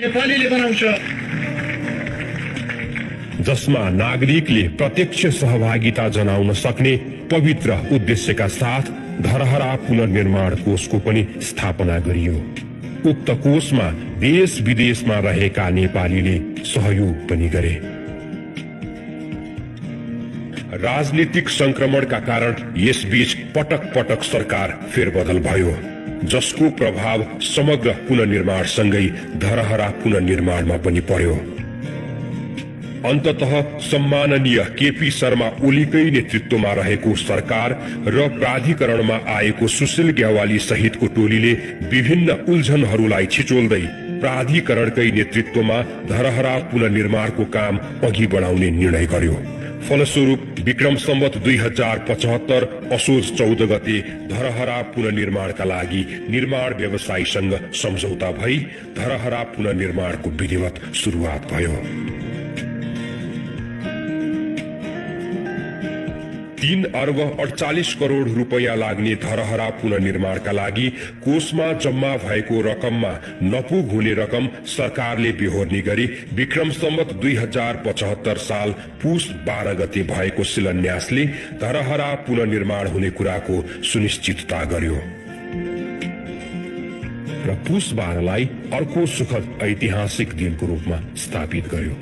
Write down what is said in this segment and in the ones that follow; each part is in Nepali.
नेपालीले बनाउँछ, जसमा नागरिकले प्रत्यक्ष सहभागिता जनाउन सक्ने पवित्र उद्देश्यका साथ धरहरा पुनर्निर्माण कोषको पनि स्थापना गरियो। उक्त कोषमा देश विदेशमा रहेका नेपालीले सहयोग पनि गरे। राजनीतिक संक्रमणका कारण यसबीच पटक पटक सरकार फेरबदल भयो, जसको प्रभाव समग्र पुनर्निर्माणसँगै धरहरा पुनर्निर्माणमा पनि पर्यो। अन्ततः सम्माननीय केपी शर्मा ओलीकै नेतृत्वमा रहेको सरकार र प्राधिकरणमा आएको सुशील ग्यावाली सहितको टोलीले विभिन्न उल्झनहरूलाई छिचोल्दै प्राधिकरणकै नेतृत्वमा धरहरा पुनर्निर्माणको काम अघि बढाउने निर्णय गर्यो। फलस्वरूप विक्रम सम्वत 2075 असोज 14 गते धरहरा पुनर्निर्माणका लागि निर्माण व्यवसायीसँग सम्झौता भई धरहरा पुनर्निर्माणको विधिवत सुरुवात भयो। 3 अर्ब 48 करोड रुपैयाँ लाग्ने धरहरा पुनर्निर्माणका लागि कोषमा जम्मा भएको रकममा नपुग हुने रकम सरकारले बेहोर्ने गरी विक्रम सम्वत 2075 साल पुस 12 गते भएको शिलान्यासले धरहरा पुनर्निर्माण हुने कुराको सुनिश्चितता गर्यो र पुस 12 लाई अर्को सुखद ऐतिहासिक दिनको रूपमा स्थापित गर्यो।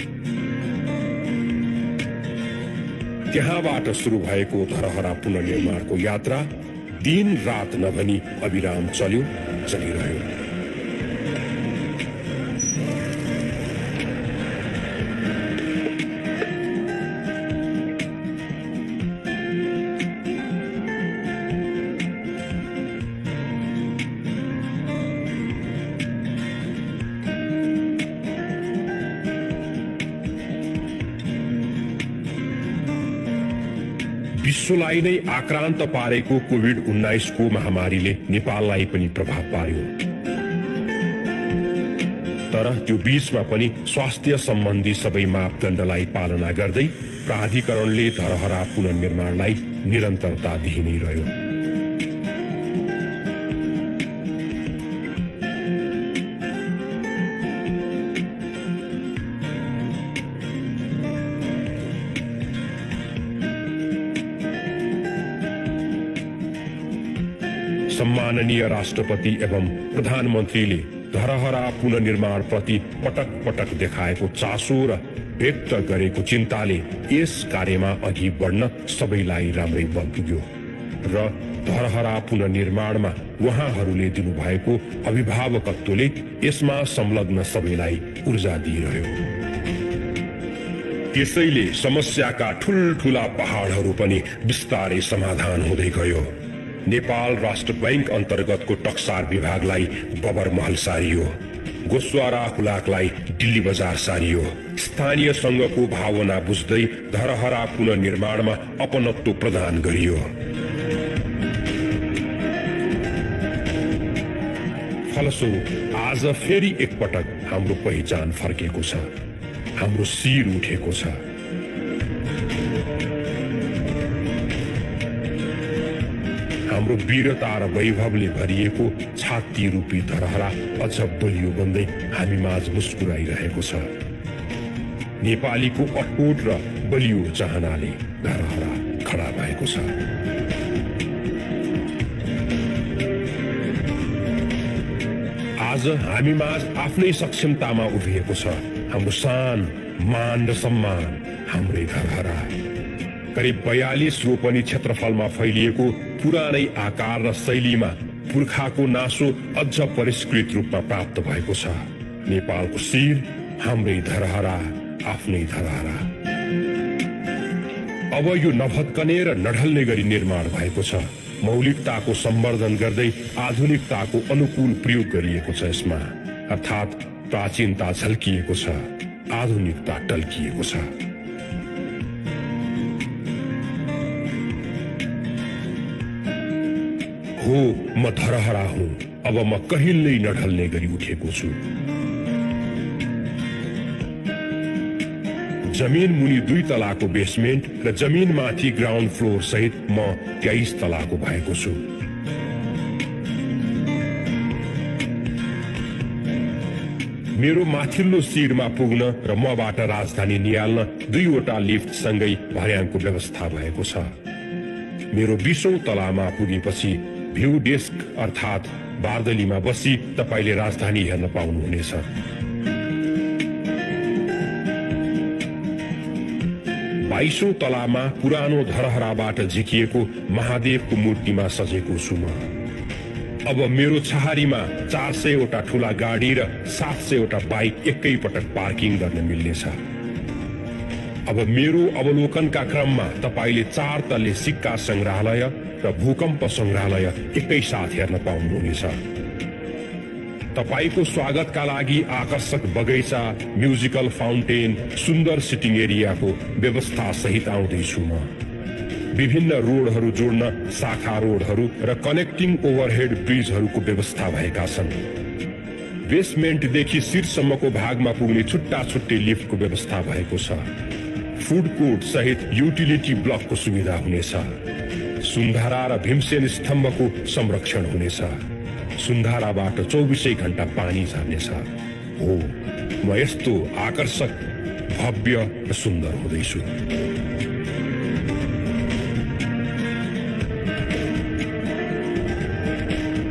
त्यहाँबाट सुरु भएको धरहरा पुनर्निर्माणको यात्रा दिन रात नभनी अविराम चलिरह्यो। विश्वलाई नै आक्रान्त पारेको कोभिड-19 को महामारीले नेपाललाई पनि प्रभाव पार्यो। तर त्यो बीचमा पनि स्वास्थ्य सम्बन्धी सबै मापदण्डलाई पालना गर्दै प्राधिकरणले धरहरा पुनर्निर्माणलाई निरन्तरता दिइ नै रह्यो। सम्माननीय राष्ट्रपति एवं प्रधानमन्त्रीले धरहरा पुनर्निर्माण प्रति पटक पटक देखाएको चासो र व्यक्त गरेको चिन्ताले यस कार्यमा अघि बढ्न सबैलाई राम्रै बल पुग्यो र धरहरा पुनर्निर्माणमा उहाँहरूले दिनुभएको अभिभावकत्वले यसमा संलग्न सबैलाई ऊर्जा दिइरह्यो। त्यसैले समस्याका ठूलठूला पहाडहरू पनि बिस्तारै समाधान हुँदै गयो। नेपाल राष्ट्र बैंक अन्तर्गतको टक्सार विभागलाई बबर महल सारियो, गोस्वारा हुलाकलाई दिल्ली बजार सारियो। स्थानीय संघको भावना बुझ्दै धरहरा पुनर्निर्माणमा अपनत्व प्रदान गरियो। फलस्वरूप आज फेरि एकपटक हाम्रो पहिचान फर्केको छ, हाम्रो शिर उठेको छ। हाम्रो वीरता र वैभवले भरिएको छाती रूपी धरहरा अझ बलियो बन्दै हामी माझ मुस्कुराइरहेको छ। नेपालीको अटुट र बलियो चाहनाले धरहरा खडा भएको छ। आज हामी माझ आफ्नै सक्षमतामा उभिएको छ। हाम्रो शान, मान र सम्मान हाम्रै धरहरा। करिब 42 रोपनी क्षेत्रफलमा फैलिएको पुरानै आकार र शैलीमा पुर्खाको नासो अझ परिष्कृत रूपमा प्राप्त भएको छ। नेपालको शिर, हाम्रै धरहरा, आफ्नै धरहरा। अब यो नभत्कने र नढल्ने गरी निर्माण भएको छ। मौलिकताको सम्वर्धन गर्दै आधुनिकताको अनुकूल प्रयोग गरिएको छ। यसमा अर्थात् प्राचीनता झल्किएको छ, आधुनिकता टल्किएको छ। हो, म धरहरा हुँ। अब म कहिल्यै नढल्ने गरी उठेको छु। जमिन मुनि 2 तलाको बेसमेन्ट र जमिन माथि ग्राउन्ड फ्लोर सहित म 23 तलाको भएको छु। मेरो माथिल्लो सिडमा पुग्न र मबाट राजधानी निहाल्न 2 वटा लिफ्ट सँगै भर्याङको व्यवस्था भएको छ। मेरो 20औं तलामा पुगेपछि भ्यू डेस्क अर्थात् बार्दलीमा बसी तपाईले राजधानी हेर्न पाउनुहुनेछ। बाइसौं तलामा पुरानो धरहराबाट झिकिएको महादेवको मूर्तिमा सजेको छु म। अब मेरो छहारीमा 400 वटा ठूला गाडी र 700 वटा बाइक एकै पटक पार्किङ गर्न मिल्नेछ। अब मेरो अवलोकनका क्रममा तपाईले 4 तल्ले सिक्का संग्रहालय र भूकम्प संग्रहालय एकै साथ हेर्न पाउनुहुनेछ। तपाईको स्वागतका लागि आकर्षक बगैँचा, म्युजिकल फाउन्टेन, सुन्दर सिटिङ एरियाको व्यवस्था सहित आउँदैछु म। विभिन्न रोडहरू जोड्न शाखा रोडहरू र कनेक्टिङ ओभरहेड ब्रिजहरूको व्यवस्था भएका छन्। बेसमेन्टदेखि शीर्षसम्मको भागमा पुग्ने छुट्टा छुट्टै लिफ्टको व्यवस्था भएको छ। फुड कोर्ट सहित युटिलिटी ब्लकको सुविधा हुनेछ। सुन्धारा र भीमसेन स्तम्भको संरक्षण हुनेछ। सुन्धाराबाट 24 घण्टा पानी झर्नेछ। हो, म यस्तो आकर्षक, भव्य र सुन्दर हुँदैछु।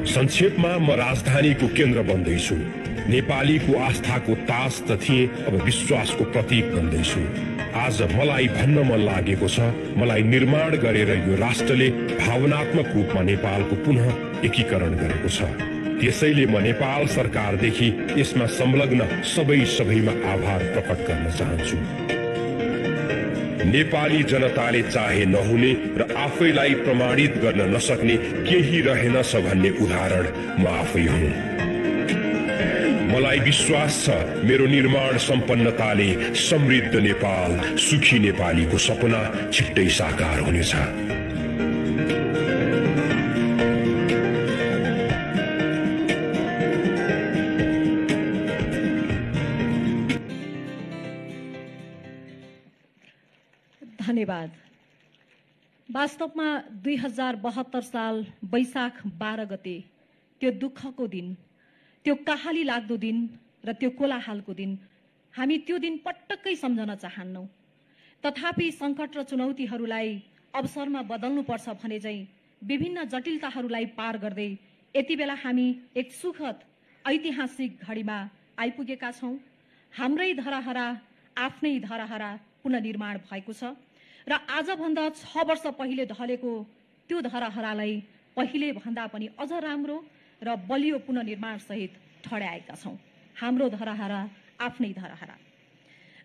संक्षेपमा म राजधानीको केन्द्र बन्दैछु। नेपालीको आस्थाको ताज त थिए, अब विश्वासको प्रतीक बन्दैछु। आज मलाई भन्न मन लागेको छ, मलाई निर्माण गरेर यो राष्ट्रले भावनात्मक रूपमा नेपालको पुनः एकीकरण गरेको छ। त्यसैले म नेपाल सरकारदेखि यसमा संलग्न सबैमा आभार प्रकट गर्न चाहन्छु। नेपाली जनताले चाहे नहुने र आफैलाई प्रमाणित गर्न नसक्ने केही रहेनछ भन्ने उदाहरण म आफै हुँ। मलाई विश्वास छ मेरो निर्माण सम्पन्नताले समृद्ध नेपाल, सुखी नेपालीको सपना छिट्टै साकार हुनेछ। धन्यवाद। वास्तवमा 2072 साल वैशाख 12 गते त्यो दुःखको दिन, त्यो कहाली लाग्दो दिन र त्यो कोलाहालको दिन हामी त्यो दिन पटक्कै सम्झन चाहन्नौं। तथापि संकट र चुनौतीहरूलाई अवसरमा बदल्नुपर्छ भने चाहिँ विभिन्न जटिलताहरूलाई पार गर्दै यति बेला हामी एक सुखद ऐतिहासिक घडीमा आइपुगेका छौं। हाम्रै धरहरा, आफ्नै धरहरा पुनर्निर्माण भएको छ र आजभन्दा 6 वर्ष पहिले ढलेको त्यो धरहरालाई पहिले भन्दा पनि अझ राम्रो र बलियो पुनर्निर्माण सहित ठड्याएका छौं। हाम्रो धरहरा आफ्नै धरहरा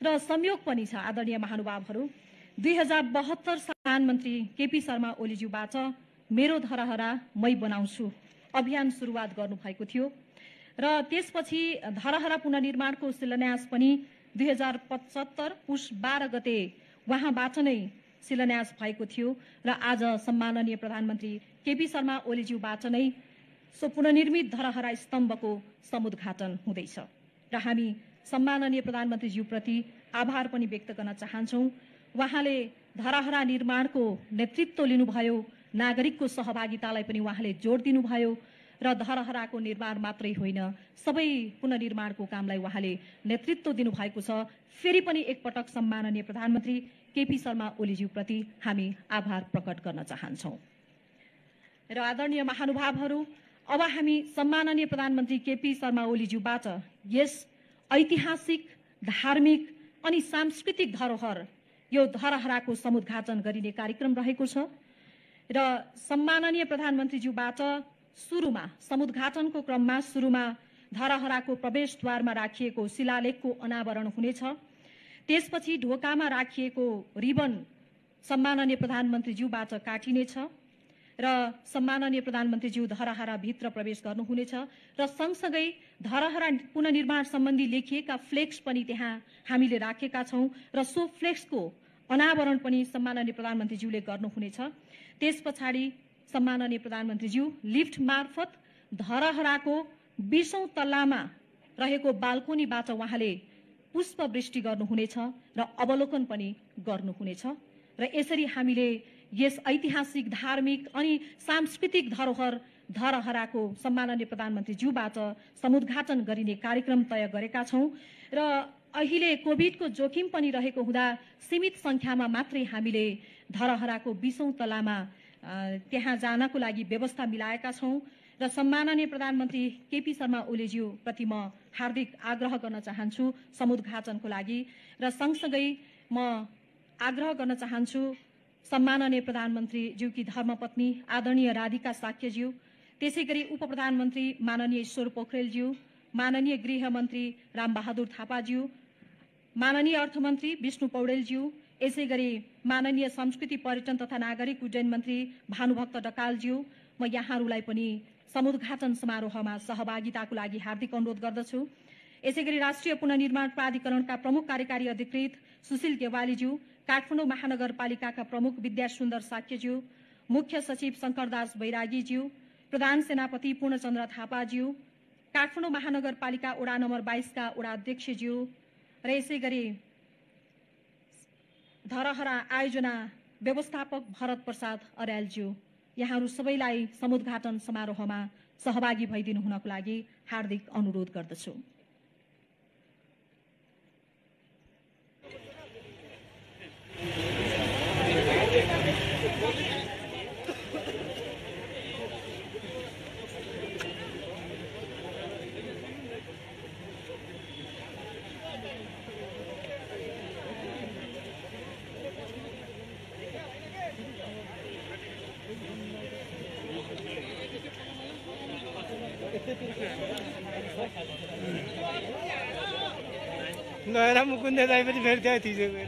र संयोग पनि छ। आदरणीय महानुभावहरू, 2072 प्रधानमन्त्री केपी शर्मा ओलीज्यूबाट मेरो धरहरा मै बनाउँछु अभियान सुरुवात गर्नुभएको थियो र त्यसपछि धरहरा पुनर्निर्माणको शिलान्यास पनि 2075 पुष 12 गते उहाँबाट नै शिलान्यास भएको थियो र आज सम्माननीय प्रधानमन्त्री केपी शर्मा ओलीज्यूबाट नै सो पुनर्निर्मित धरहरा स्तम्भको समुद्घाटन हुँदैछ र हामी सम्माननीय प्रधानमन्त्रीज्यूप्रति आभार पनि व्यक्त गर्न चाहन्छौं। उहाँले धरहरा निर्माणको नेतृत्व लिनुभयो, नागरिकको सहभागितालाई पनि उहाँले जोड दिनुभयो र धरहराको निर्माण मात्रै होइन, सबै पुनर्निर्माणको कामलाई उहाँले नेतृत्व दिनुभएको छ। फेरि पनि एकपटक सम्माननीय प्रधानमन्त्री केपी शर्मा ओलीज्यूप्रति हामी आभार प्रकट गर्न चाहन्छौं। र आदरणीय महानुभावहरू, अब हामी सम्माननीय प्रधानमन्त्री केपी शर्मा ओलीज्यूबाट यस ऐतिहासिक, धार्मिक अनि सांस्कृतिक धरोहर यो धरहराको समुद्घाटन गरिने कार्यक्रम रहेको छ र सम्माननीय प्रधानमन्त्रीज्यूबाट सुरुमा समुद्घाटनको क्रममा सुरुमा धरहराको प्रवेशद्वारमा राखिएको शिलालेखको अनावरण हुनेछ। त्यसपछि ढोकामा राखिएको रिबन सम्माननीय प्रधानमन्त्रीज्यूबाट काटिनेछ र सम्माननीय प्रधानमन्त्रीज्यू धरहरा भित्र प्रवेश गर्नुहुनेछ र सँगसँगै धरहरा पुनर्निर्माण सम्बन्धी लेखिएका फ्लेक्स पनि त्यहाँ हामीले राखेका छौं र सो फ्लेक्सको अनावरण पनि सम्माननीय प्रधानमन्त्रीज्यूले गर्नुहुनेछ। त्यसपछाडि सम्माननीय प्रधानमन्त्रीज्यू लिफ्ट मार्फत धरहराको 20औं तल्लामा रहेको बाल्कोनीबाट उहाँले पुष्पवृष्टि गर्नुहुनेछ र अवलोकन पनि गर्नुहुनेछ र यसरी हामीले यस ऐतिहासिक धार्मिक अनि सांस्कृतिक धरोहराको सम्माननीय प्रधानमन्त्रीज्यूबाट समुद्घाटन गरिने कार्यक्रम तय गरेका छौं र अहिले कोभिडको जोखिम पनि रहेको हुँदा सीमित संख्यामा मात्रै हामीले धरोहराको 20औं तलामा त्यहाँ जानको लागि व्यवस्था मिलाएका छौं र सम्माननीय प्रधानमन्त्री केपी शर्मा ओलीज्यू प्रति म हार्दिक आग्रह गर्न चाहन्छु समुद्घाटनको लागि र सँगसँगै म आग्रह गर्न चाहन्छु सम्माननीय प्रधानमन्त्री ज्यूकी धर्मपत्नी आदरणीय राधिका साक्यज्यू, त्यसैगरी उपप्रधानमन्त्री माननीय ईश्वर पोखरेलज्यू, माननीय गृहमन्त्री रामबहादुर थापाज्यू, माननीय अर्थमन्त्री विष्णु पौडेलज्यू, यसैगरी माननीय संस्कृति पर्यटन तथा नागरिक उड्डयन मन्त्री भानुभक्त ढकालज्यू, म यहाँहरूलाई पनि समुद्घाटन समारोहमा सहभागिताको लागि हार्दिक अनुरोध गर्दछु। यसैगरी राष्ट्रिय पुनर्निर्माण प्राधिकरणका प्रमुख कार्यकारी अधिकृत सुशील गेवालीज्यू, काठमाडौँ महानगरपालिकाका प्रमुख विद्यासुन्दर साक्यज्यू, मुख्य सचिव शंकरदास बैरागीज्यू, प्रधान सेनापति पूर्णचन्द्र थापाज्यू, काठमाडौँ महानगरपालिका वडा नम्बर 22 का वडा अध्यक्षज्यू र यसैगरी धरोहरा आयोजना व्यवस्थापक भरत प्रसाद अर्यालज्यू, यहाँहरू सबैलाई समुद्घाटन समारोहमा सहभागी भइदिनु हुनको लागि हार्दिक अनुरोध गर्दछु। गएर मुकुन्द दाइ पनि फेरि त्यहाँ थिचेको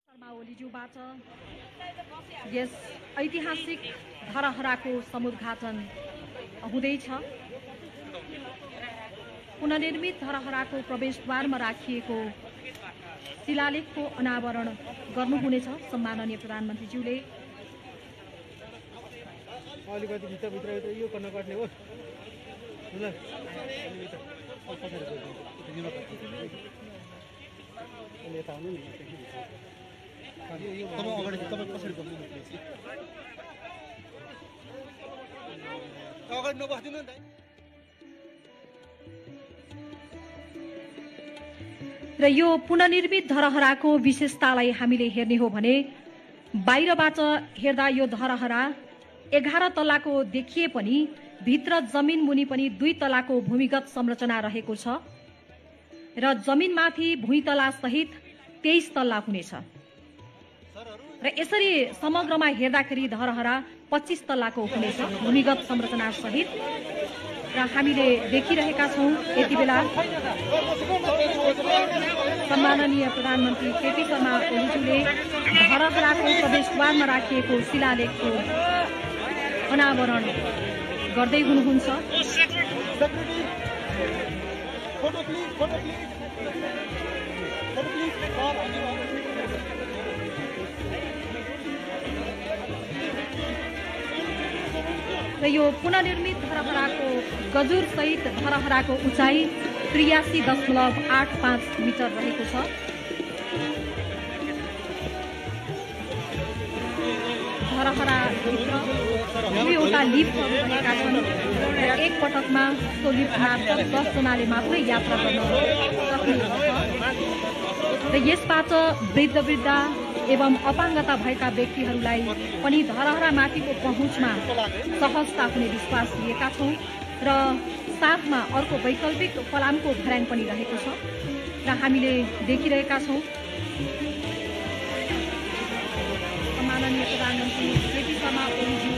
शर्मा ओलीज्यूबाट यस ऐतिहासिक धरोहराको समुद्घाटन हुँदैछ। पुनर्निर्मित धरोहराको प्रवेशद्वारमा राखिएको शिलालेखको अनावरण गर्नुहुनेछ सम्माननीय प्रधानमन्त्रीज्यूले। अलिकति भित्र यो गर्न पर्ने हो अगाडि नबस्दिनु नि र यो पुनर्निर्मित धरोहराको विशेषतालाई हामीले हेर्ने हो भने बाहिरबाट हेर्दा यो धरोहरा 11 तलाको देखिए पनि भित्र जमिन मुनि पनि 2 तलाको भूमिगत संरचना रहेको छ र जमिनमाथि भुइँतला सहित 23 तल्ला हुनेछ र यसरी समग्रमा हेर्दाखेरि धरोहरा 25 तल्लाको हुनेछ भूमिगत संरचना सहित। र हामीले देखिरहेका छौं यति बेला सम्माननीय प्रधानमन्त्री केपी शर्मा ओलीज्यूले धरोहराको प्रवेशद्वारमा राखिएको शिलालेखको अनावरण गर्दै हुनुहुन्छ। र यो पुनर्निर्मित धरोहराको गजुर सहित धरोहराको उचाइ 83.85 मिटर रहेको छ। धरोहराभित्र 2वटा लिफ्टहरू रहेका छन् र एक पटकमा त्यो लिफ्ट मार्फत 10 जनाले मात्रै यात्रा गर्न सक्ने छ र यसबाट वृद्ध एवं अपाङ्गता भएका व्यक्तिहरूलाई पनि धरोहरामाथिको पहुँचमा सहजता हुने विश्वास लिएका छौं र साथमा अर्को वैकल्पिक फलामको भर्याङ पनि रहेको छ र हामीले देखिरहेका छौं सम्माननीय प्रधानमन्त्री केपी शर्मा ओलीज्यू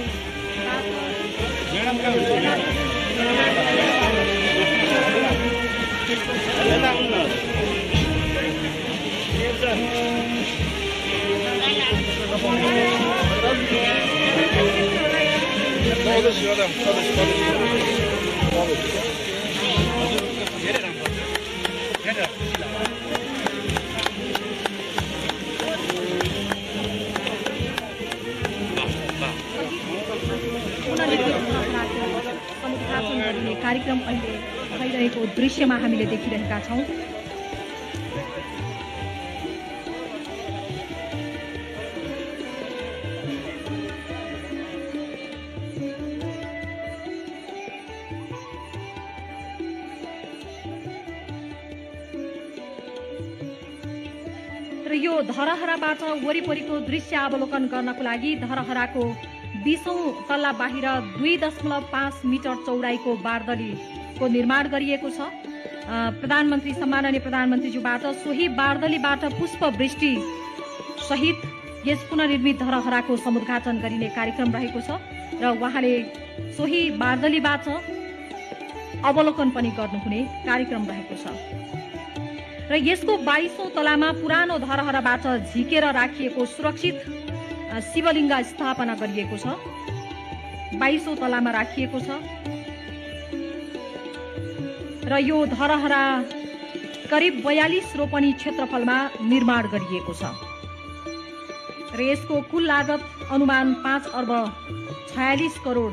समुद्घाटन गरिने कार्यक्रम अहिले भइरहेको दृश्यमा हामीले देखिरहेका छौँ। र यो धरहराबाट वरिपरिको दृश्य अवलोकन गर्नको लागि धरहराको 20औं तल्ला बाहिर 2.5 मिटर चौडाइको बारदलीको निर्माण गरिएको छ। प्रधानमन्त्री सम्माननीय प्रधानमन्त्रीज्यूबाट सोही बारदलीबाट पुष्पवृष्टि सहित यस पुनर्निर्मित धरहराको समुद्घाटन गरिने कार्यक्रम रहेको छ र उहाँले सोही बारदलीबाट अवलोकन पनि गर्नुहुने कार्यक्रम रहेको छ। र यसको 22औं तलामा पुरानो धरहराबाट झिकेर राखिएको सुरक्षित शिवलिङ्ग स्थापना गरिएको छ। 22औं तलामा राखिएको छ र यो धरहरा करिब 42 रोपनी क्षेत्रफलमा निर्माण गरिएको छ र यसको कुल लागत अनुमान 5 अर्ब 46 करोड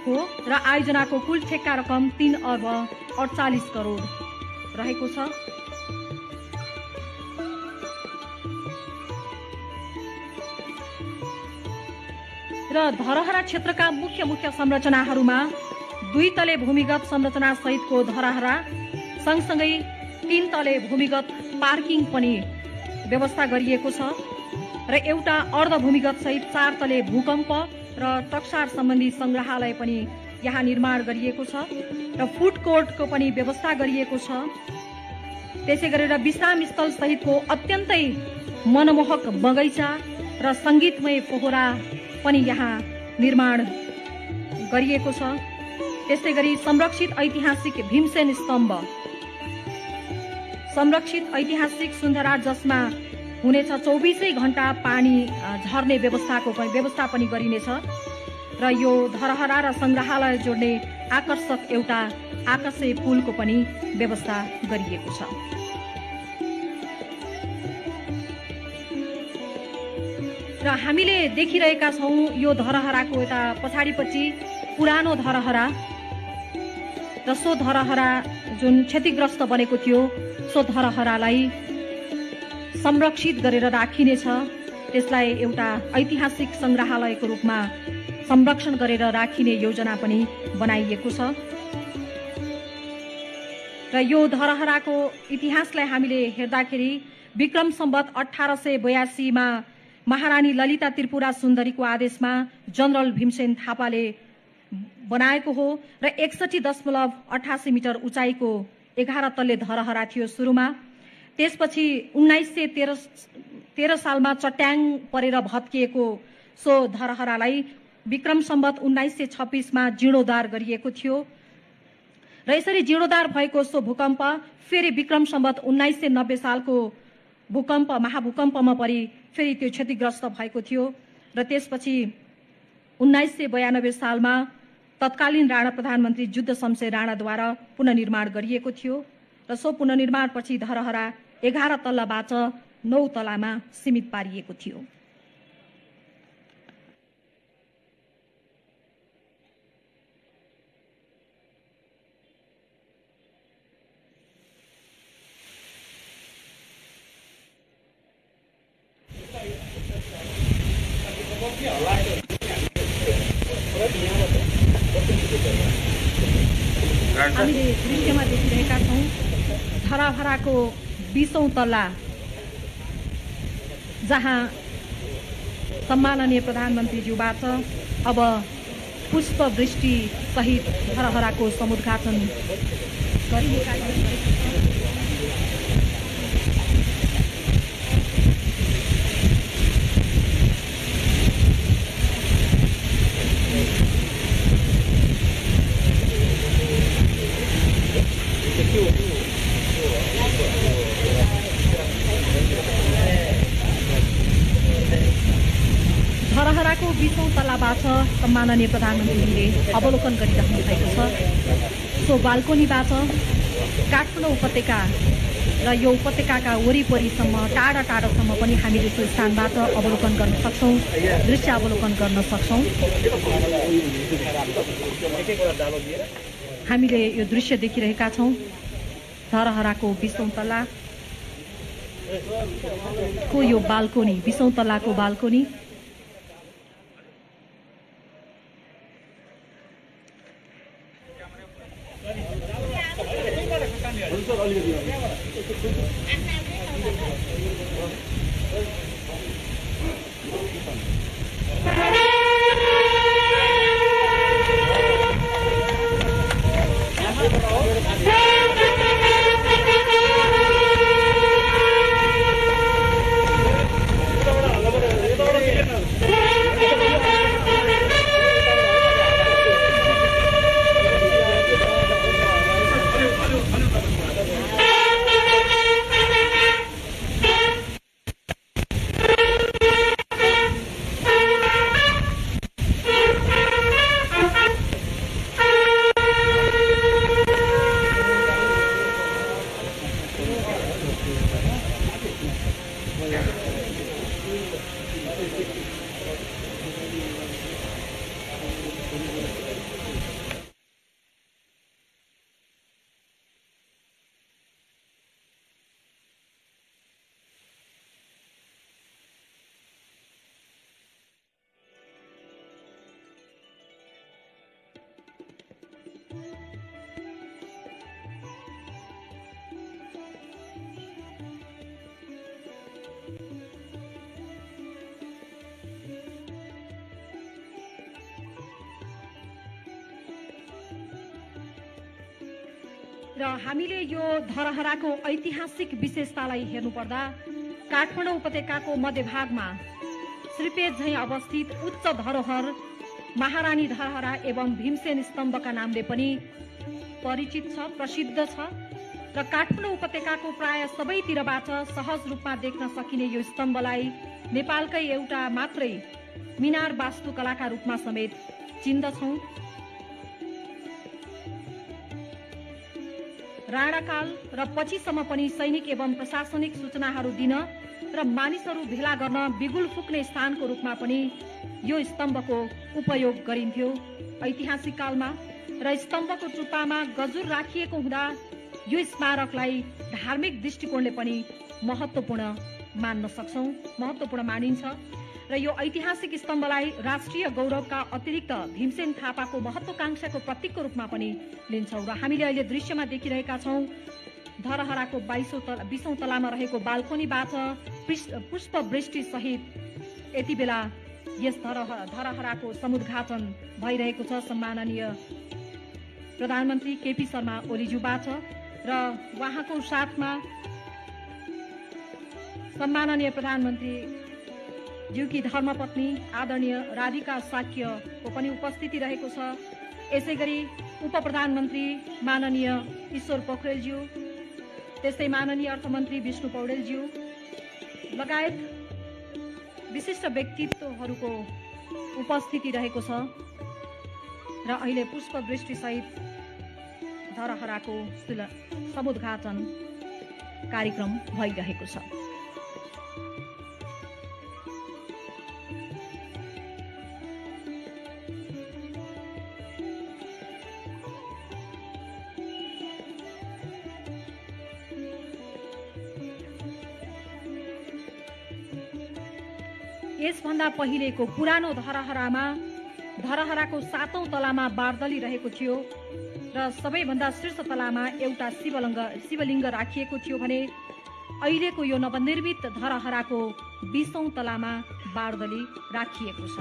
हो र आयोजनाको कुल ठेक्का रकम 3 अर्ब 48 करोड रहेको छ। र धरहरा क्षेत्रका मुख्य संरचनाहरूमा 2 तले भूमिगत संरचना सहितको धरहरा सँगसँगै 3 तले भूमिगत पार्किङ पनि व्यवस्था गरिएको छ र एउटा अर्ध भूमिगत सहित 4 तले भूकम्प र टक्सार सम्बन्धी संग्रहालय पनि यहाँ निर्माण गरिएको छ र फुड कोर्टको पनि व्यवस्था गरिएको छ। त्यसै गरेर विश्राम स्थल सहितको अत्यन्तै मनमोहक बगैँचा र संगीतमय फोहरा पनि यहाँ निर्माण गरिएको छ। त्यसै गरी संरक्षित ऐतिहासिक भीमसेन स्तम्भ, संरक्षित ऐतिहासिक सुन्धरा जसमा हुनेछ 24 घण्टा पानी झर्ने व्यवस्था पनि गरिनेछ र यो धरहरा र संग्रहालय जोड्ने आकर्षक एउटा आकाशे पुलको पनि व्यवस्था गरिएको छ। र हामीले देखिरहेका छौँ यो धरहराको यता पछाडिपछि पुरानो धरहरा र सो धरहरा जुन क्षतिग्रस्त बनेको थियो सो धरहरालाई संरक्षित गरेर राखिनेछ। त्यसलाई एउटा ऐतिहासिक संग्रहालयको रूपमा संरक्षण गरेर राखिने योजना पनि बनाइएको छ र यो धरहराको इतिहासलाई हामीले हेर्दाखेरि विक्रम सम्वत 1882 मा महारानी ललिता त्रिपुरा सुन्दरीको आदेशमा जनरल भीमसेन थापाले बनाएको हो र 61.88 मिटर उचाइको 11 तल्ले धरहरा थियो सुरुमा। त्यसपछि 1913 सालमा चट्याङ परेर भत्किएको सो धरहरालाई विक्रम सम्वत 1926 मा जीर्णोद्धार गरिएको थियो र यसरी जीर्णोद्धार भएको सो भूकम्प फेरि विक्रम सम्वत 1990 सालको भूकम्प महाभूकम्पमा परि फेरि त्यो क्षतिग्रस्त भएको थियो र त्यसपछि 1992 सालमा तत्कालीन राणा प्रधानमन्त्री जुद्ध शमशेर राणाद्वारा पुनर्निर्माण गरिएको थियो र सो पुनर्निर्माणपछि धरहरा 11 तल्लाबाट 9 तलामा सीमित पारिएको थियो। हामीले दृश्यमा देखिरहेका छौँ धरहराको 20औं तल्ला जहाँ सम्माननीय प्रधानमन्त्रीज्यूबाट अब पुष्पवृष्टि सहित धरहराको समुद्घाटन गरिने कार्यक्रम धरहराको 20औं तल्लाबाट सम्माननीय प्रधानमन्त्रीले अवलोकन गरिराख्नु भएको छ। सो बाल्कोनीबाट काठमाडौँ उपत्यका र यो उपत्यकाका वरिपरिसम्म टाढा टाढासम्म पनि हामीले त्यो स्थानबाट अवलोकन गर्न सक्छौँ, दृश्य अवलोकन गर्न सक्छौँ। हामीले यो दृश्य देखिरहेका छौँ धरहराको 20औं तल्लाको यो बाल्कोनी, 20औं तल्लाको बाल्कोनी। र हामीले यो धरहराको ऐतिहासिक विशेषतालाई हेर्नुपर्दा काठमाडौँ उपत्यकाको मध्यभागमा श्रीपेट झैं अवस्थित उच्च धरोहर महारानी धरहरा एवं भीमसेन स्तम्भका नामले पनि परिचित छ, प्रसिद्ध छ र काठमाडौँ उपत्यकाको प्राय सबैतिरबाट सहज रूपमा देख्न सकिने यो स्तम्भलाई नेपालकै एउटा मात्रै मिनार वास्तुकलाका रूपमा समेत चिन्दछौं। राणाकाल र पछिसम्म पनि सैनिक एवं प्रशासनिक सूचनाहरू दिन र मानिसहरू भेला गर्न बिगुल फुक्ने स्थानको रूपमा पनि यो स्तम्भको उपयोग गरिन्थ्यो ऐतिहासिक कालमा। र स्तम्भको टुप्पामा गजुर राखिएको हुँदा यो स्मारकलाई धार्मिक दृष्टिकोणले पनि महत्त्वपूर्ण मानिन्छ र यो ऐतिहासिक स्तम्भलाई राष्ट्रिय गौरवका अतिरिक्त भीमसेन थापाको महत्वाकांक्षाको प्रतीकको रूपमा पनि लिन्छौं। र हामीले अहिले दृश्यमा देखिरहेका छौं धरहराको 20औं तलामा रहेको बाल्कोनीबाट पुष्पवृष्टि सहित यति बेला यस धरहराको समुद्घाटन भइरहेको छ सम्माननीय प्रधानमन्त्री केपी शर्मा ओलीज्यूबाट र उहाँको साथमा सम्माननीय प्रधानमन्त्री ज्यूकी धर्मपत्नी आदरणीय राधिका साक्यको पनि उपस्थिति रहेको छ। यसैगरी उप प्रधानमन्त्री माननीय ईश्वर पोखरेलज्यू, त्यस्तै माननीय अर्थमन्त्री विष्णु पौडेलज्यू लगायत विशिष्ट व्यक्तित्वहरूको उपस्थिति रहेको छ र अहिले पुष्पवृष्टि सहित धरहराको समुद्घाटन कार्यक्रम भइरहेको छ। यसभन्दा पहिलेको पुरानो धरहराको 7औं तलामा बारदली रहेको थियो र सबैभन्दा शीर्ष तलामा एउटा शिवलिङ्ग राखिएको थियो भने अहिलेको यो नवनिर्मित धरहराको 20औं तलामा बारदली राखिएको छ।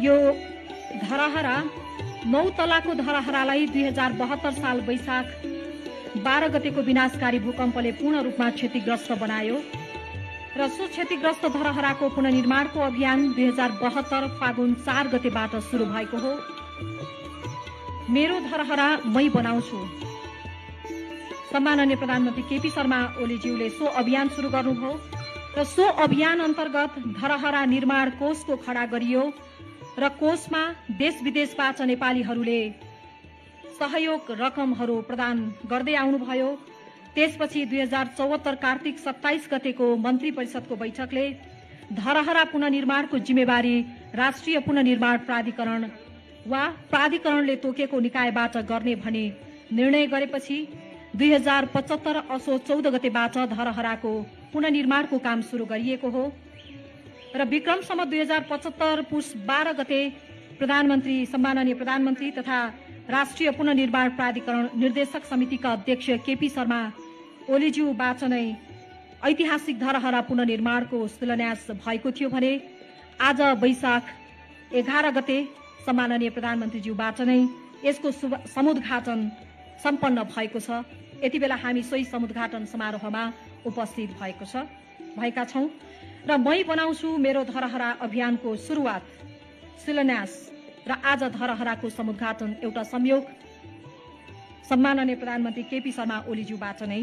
यो धरहरा 9 तलाको धरहरालाई 2072 साल वैशाख 12 गतेको विनाशकारी भूकम्पले पूर्ण रूपमा क्षतिग्रस्त बनायो र सो क्षतिग्रस्त धरहराको पुनर्निर्माणको अभियान 2072 फागुन 4 गतेबाट शुरू भएको हो। मेरो धरहरा मै बनाउँछु। सम्माननीय प्रधानमन्त्री केपी शर्मा ओलीज्यूले सो अभियान शुरू गर्नुभयो र सो अभियान अन्तर्गत धरहरा निर्माण कोषको खडा गरियो र कोषमा देश विदेशबाट नेपालीहरूले सहयोग रकमहरू प्रदान गर्दै आउनुभयो। त्यसपछि 2074 कार्तिक 27 गतेको मन्त्री परिषदको बैठकले धरहरा पुनर्निर्माणको जिम्मेवारी राष्ट्रिय पुनर्निर्माण प्राधिकरण वा प्राधिकरणले तोकेको निकायबाट गर्ने भनी निर्णय गरेपछि 2075 असोज 14 गतेबाट धरहराको पुनर्निर्माणको काम शुरू गरिएको हो र विक्रमसम्म 2075 पुस 12 गते सम्माननीय प्रधानमन्त्री तथा राष्ट्रिय पुनर्निर्माण प्राधिकरण निर्देशक समितिका अध्यक्ष केपी शर्मा ओलीज्यूबाट नै ऐतिहासिक धरहरा पुनर्निर्माणको शिलान्यास भएको थियो भने आज वैशाख 11 गते सम्माननीय प्रधानमन्त्रीज्यूबाट नै यसको समुद्घाटन सम्पन्न भएको छ। यति बेला हामी सोही समुद्घाटन समारोहमा उपस्थित भएका छौं र मै बनाउँछु मेरो धरहरा अभियानको सुरुवात शिलान्यास र आज धरहराको समुद्घाटन एउटा संयोग सम्माननीय प्रधानमन्त्री केपी शर्मा ओलीज्यूबाट नै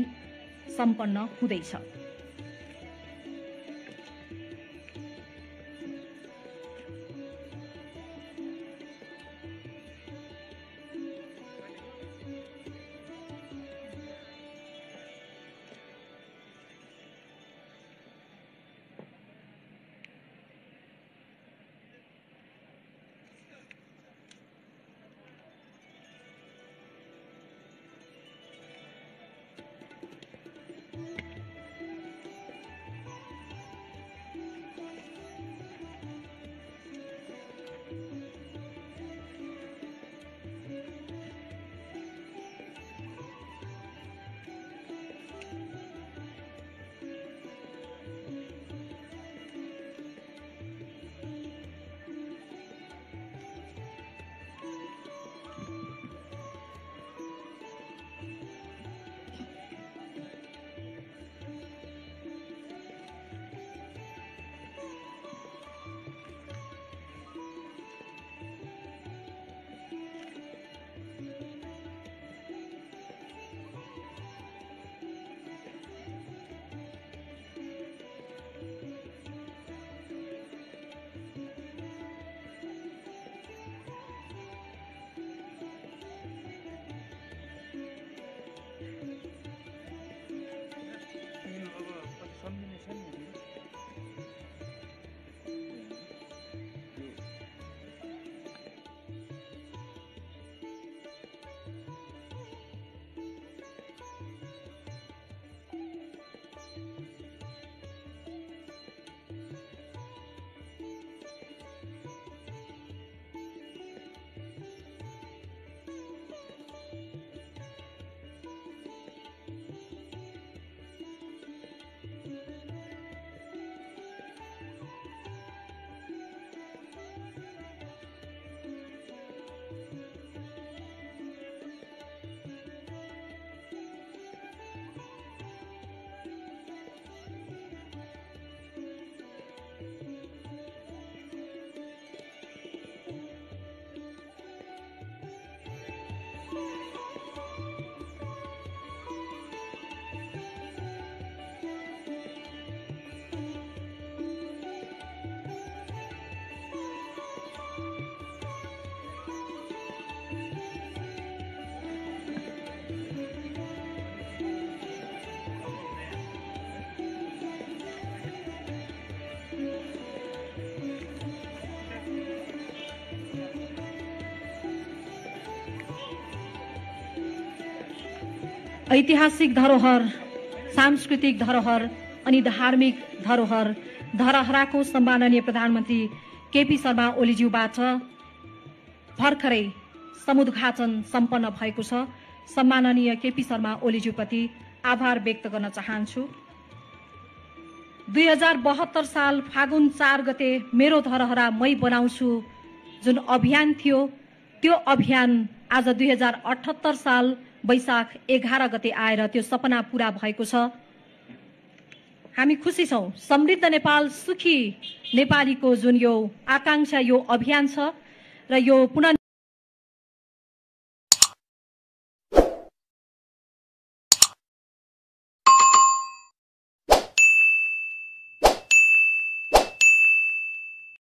सम्पन्न हुँदैछ। ऐतिहासिक धरोहर, सांस्कृतिक धरोहर अनि धार्मिक धरोहर धरहराको सम्माननीय प्रधानमन्त्री केपी शर्मा ओलीज्यूबाट भर्खरै समुद्घाटन सम्पन्न भएको छ। सम्माननीय केपी शर्मा ओलीज्यूप्रति आभार व्यक्त गर्न चाहन्छु। 2072 साल फागुन 4 गते मेरो धरहरा मै बनाउँछु जुन अभियान थियो त्यो अभियान आज 2078 साल वैशाख 11 गते आएर त्यो सपना पूरा भएको छ। हामी खुसी छौं। समृद्ध नेपाल सुखी नेपालीको जुन यो आकांक्षा यो अभियान छ र यो पुनः